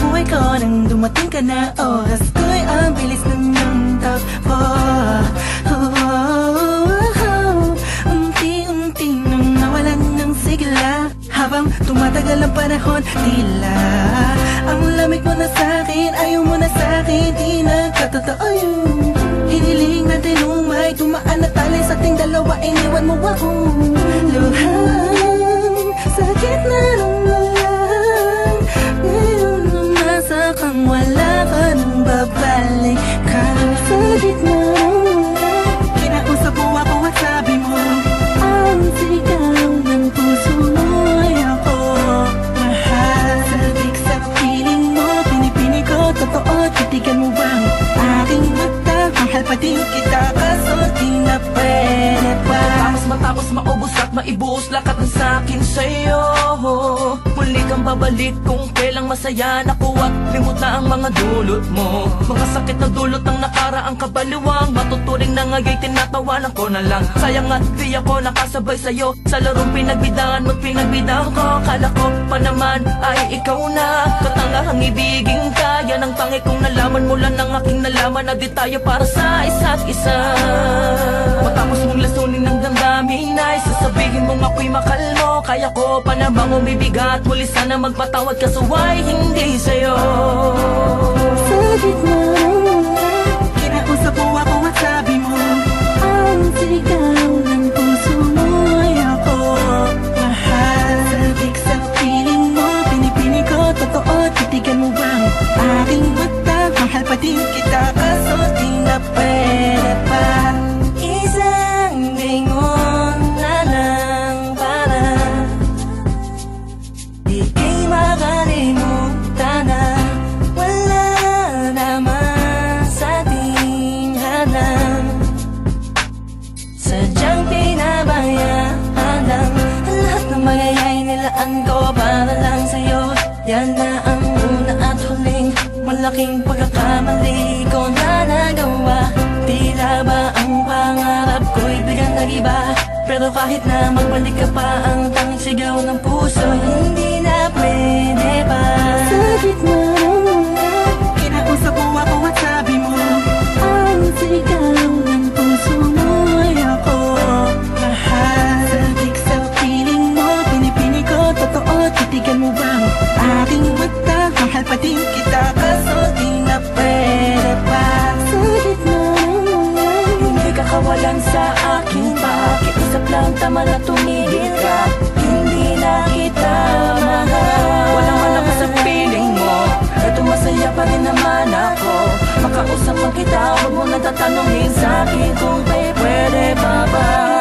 buhay ko nang dumating ka na. Oras ko'y ang bilis ng takbo. Unti-unti nang nawalan ng sigla. Habang tumatagal ang panahon, tila ang lamig mo na sa'kin, ayaw mo na sa'kin, di nagkatotoo yun. Hiniling natin nung may tumaan na tali sa ating dalawa, iniwan mo ako. Luhang sakit na nung walang, ngayon nung nasa kang wala ka nang babalik ka. Sa gitna ng wala, kinausap mo ako at sabi mo, ang sigaw ng puso mo ay ako mahal. Sabik sa piling mo, pinipini ko, totoo, titigan mo bang aking mata? Mahal pa din kita, kaso di na pwede pa. Matapos maubos at maibuos lakat ng sakin sa'yo, muli kang babalik kung kailang masaya naku at limot na ang mga dulot mo. Mga sakit na dulot ng nakaraang kabaliwang, matuturing na ngaya'y tinatawanan ko na lang. Sayang at di ako nakasabay sa'yo sa larong pinagbidahan mo't pinagbidahan ko. Kala ko pa naman ay ikaw na katangahang ibigin ka. Yan ang tangi kong nalaman mula ng aking nalaman na di tayo para sa isa't isa. Matapos mong lasunin ng damdamin ay sasabihin mong ako'y makalmo. Kaya ko pa namang umibigat, muli sana magpatawad kaso ay hindi sa'yo. Sa gitna ng wala, kinausap mo ako at sabi mo, ang sigaw ng puso mo ay ako mahal. Sabik sa piling mo, pinipini ko, totoo, titigan mo bang aking mata? Mahal pa din kita, kaso di na pwede pa. Isang lingon na lang para ika'y makalimutan na wala naman sa ating halang. Sadyang pinabayaan lang ang lahat ng bagay nilaan ko para lang sa'yo. Yan na ang una at huling malaking pagkakamali ko na nagawa. Tila ba ang pangarap ko'y biglang nag-iba? Pero kahit na magbalik ka pa, ang tanging sigaw ng puso hindi na pwede pa. Sa gitna ng wala, kinausap mo ako at sabi mo, ang sigaw ng puso mo ay ako mahal. Sabik sa piling mo, pinipini ko, totoo, titigan mo bang aking mata? Mahal pa din kita, kaso di na pwede pa. Sa gitna ng wala, Hindi ka kawalan sa akin, pakiusap lang tama na tumigil ka. Hindi na kita mahal, walang alam sa piling mo. Eto masaya pa rin naman ako, makausap man kita, huwag mo natatanungin sa akin kung pwede pa ba.